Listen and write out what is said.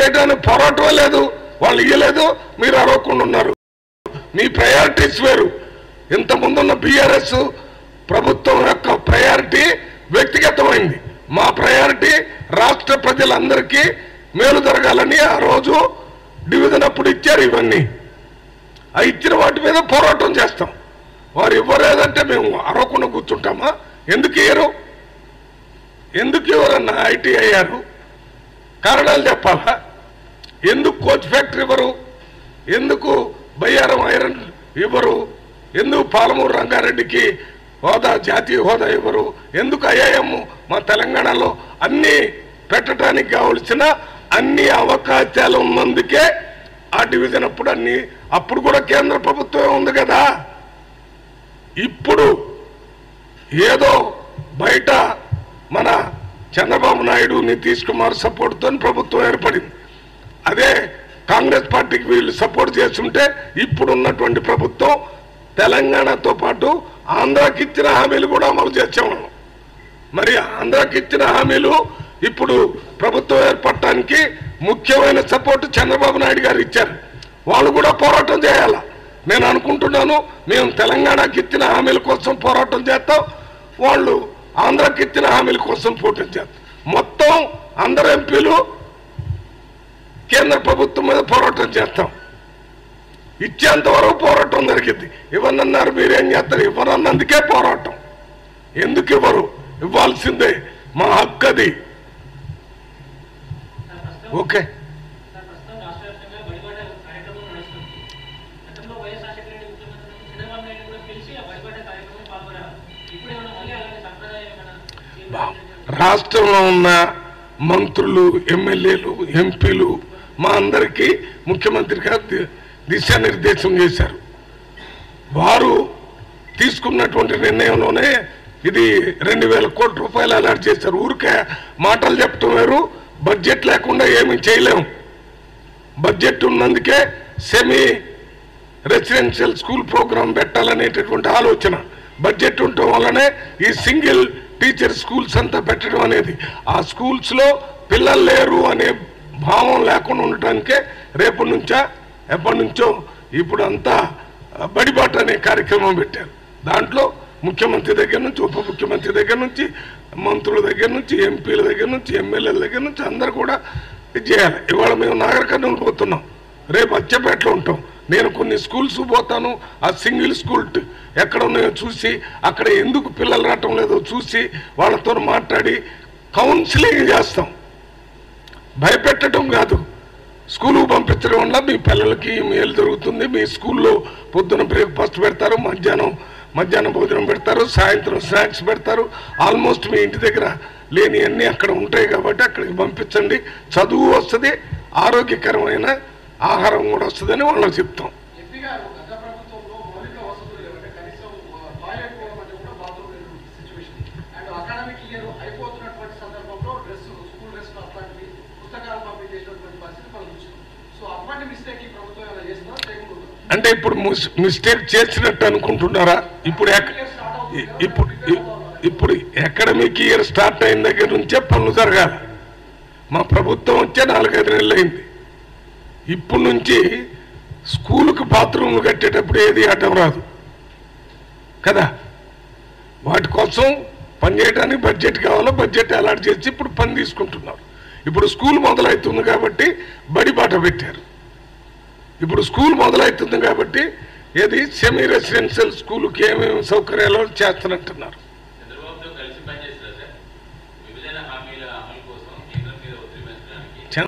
చేయడానికి పోరాటం లేదు, వాళ్ళు ఇయ్యలేదు, మీరు అరవకుండా ఉన్నారు. మీ ప్రయారిటీస్ వేరు. ఇంతకుముందున్న బీఆర్ఎస్ ప్రభుత్వం యొక్క ప్రయారిటీ వ్యక్తిగతమైంది. మా ప్రయారిటీ రాష్ట్ర ప్రజలందరికీ మేలు జరగాలని ఆ రోజు డివిజన్ అప్పుడు ఇచ్చారు. ఇవన్నీ ఆ ఇచ్చిన వాటి మీద పోరాటం చేస్తాం. వారు ఇవ్వలేదంటే మేము అరవకుండా కూర్చుంటామా? ఎందుకు ఇయ్యరు? ఎందుకు ఇవ్వరన్నా? ఐటీ అయ్యారు, కారణాలు చెప్పాలా? ఎందుకు కోచ్ ఫ్యాక్టరీ ఇవ్వరు? ఎందుకు బయ్యారం ఐరన్ ఇవ్వరు? ఎందుకు పాలమూరు రంగారెడ్డికి హోదా, జాతీయ హోదా ఇవ్వరు? ఎందుకు ఐఐఎం మా తెలంగాణలో అన్నీ పెట్టడానికి కావలసిన అన్ని అవకాశాలు ఉన్నందుకే ఆ డివిజన్ అప్పుడు అప్పుడు కూడా కేంద్ర ప్రభుత్వమే ఉంది కదా. ఇప్పుడు ఏదో బయట మన చంద్రబాబు నాయుడు, నితీష్ కుమార్ సపోర్ట్తో ప్రభుత్వం ఏర్పడింది. అదే కాంగ్రెస్ పార్టీకి వీళ్ళు సపోర్ట్ చేస్తుంటే ఇప్పుడున్నటువంటి ప్రభుత్వం తెలంగాణతో పాటు ఆంధ్రాకి ఇచ్చిన హామీలు కూడా అమలు చేసేవాళ్ళం. మరి ఆంధ్రాకి ఇచ్చిన హామీలు ఇప్పుడు ప్రభుత్వం ఏర్పడటానికి ముఖ్యమైన సపోర్ట్ చంద్రబాబు నాయుడు గారు ఇచ్చారు. వాళ్ళు కూడా పోరాటం చేయాల. నేను అనుకుంటున్నాను, మేము తెలంగాణకి ఇచ్చిన హామీల కోసం పోరాటం చేస్తాం, వాళ్ళు ఆంధ్రాకి ఇచ్చిన హామీల కోసం పోరాటం చేస్తాం. మొత్తం అందరు ఎంపీలు కేంద్ర ప్రభుత్వం మీద పోరాటం చేస్తాం. ఇచ్చేంత వరకు పోరాటం జరిగింది. ఇవ్వనన్నారు, మీరేం చేస్తారు? ఇవ్వనన్నందుకే పోరాటం. ఎందుకు ఇవ్వరు? ఇవ్వాల్సిందే, మా హక్కు అది. ఓకే, రాష్ట్రంలో ఉన్న మంత్రులు, ఎమ్మెల్యేలు, ఎంపీలు మా అందరికీ ముఖ్యమంత్రి గారు దిశానిర్దేశం చేశారు. వారు తీసుకున్నటువంటి నిర్ణయంలోనే ఇది 2000 కోట్ల రూపాయలు అలాట్ చేశారు. ఊరికే మాటలు చెప్పడం వేరు, బడ్జెట్ లేకుండా ఏమీ చేయలేము. బడ్జెట్ ఉన్నందుకే సెమీ రెసిడెన్షియల్ స్కూల్ ప్రోగ్రాం పెట్టాలనేటటువంటి ఆలోచన. బడ్జెట్ ఉండటం వల్లనే ఈ సింగిల్ టీచర్ స్కూల్స్ అంతా పెట్టడం అనేది. ఆ స్కూల్స్లో పిల్లలు లేరు అనే భావం లేకుండా ఉండటానికే రేపటి నుంచా ఎప్పటి నుంచో ఇప్పుడు అంతా బడిబాట అనే కార్యక్రమం పెట్టారు. దాంట్లో ముఖ్యమంత్రి దగ్గర నుంచి, ఉప ముఖ్యమంత్రి దగ్గర నుంచి, మంత్రుల దగ్గర నుంచి, ఎంపీల దగ్గర నుంచి, ఎమ్మెల్యేల దగ్గర నుంచి అందరు కూడా ఇది చేయాలి. ఇవాళ మేము నాగర్ కర్నూలు పోతున్నాం, రేపు అచ్చపేటలో ఉంటాం. నేను కొన్ని స్కూల్స్ పోతాను, ఆ సింగిల్ స్కూల్ ఎక్కడ ఉన్నాయో చూసి, అక్కడ ఎందుకు పిల్లలు రావటం లేదో చూసి వాళ్ళతో మాట్లాడి కౌన్సిలింగ్ చేస్తాం. భయపెట్టడం కాదు, స్కూలుకు పంపించడం వల్ల మీ పిల్లలకి మేలు జరుగుతుంది. మీ స్కూల్లో పొద్దున బ్రేక్ఫాస్ట్ పెడతారు, మధ్యాహ్నం భోజనం పెడతారు, సాయంత్రం స్నాక్స్ పెడతారు. ఆల్మోస్ట్ మీ ఇంటి దగ్గర లేని అన్నీ అక్కడ ఉంటాయి కాబట్టి అక్కడికి పంపించండి. చదువు వస్తుంది, ఆరోగ్యకరమైన ఆహారం కూడా వస్తుందని వాళ్ళకి చెప్తాం. అంటే ఇప్పుడు మిస్టేక్ చేసినట్టు అనుకుంటున్నారా? ఇప్పుడు అకాడమిక్ ఇయర్ స్టార్ట్ అయిన దగ్గర నుంచే పనులు జరగాలి. మా ప్రభుత్వం వచ్చే 4-5 నెలలు అయింది. ఇప్పుడు నుంచి స్కూలుకు బాత్రూమ్లు కట్టేటప్పుడు ఏది అడ్డం రాదు కదా. వాటి కోసం పనిచేయడానికి బడ్జెట్ కావాలో, బడ్జెట్ అలాట్ చేసి ఇప్పుడు పని తీసుకుంటున్నారు. ఇప్పుడు స్కూల్ మొదలవుతుంది కాబట్టి బడి బాట పెట్టారు. ఇప్పుడు స్కూల్ మొదలవుతుంది కాబట్టి ఏది సెమీ రెసిడెన్షియల్ స్కూలుకి ఏమేమి సౌకర్యాలు చేస్తున్నట్టున్నారు.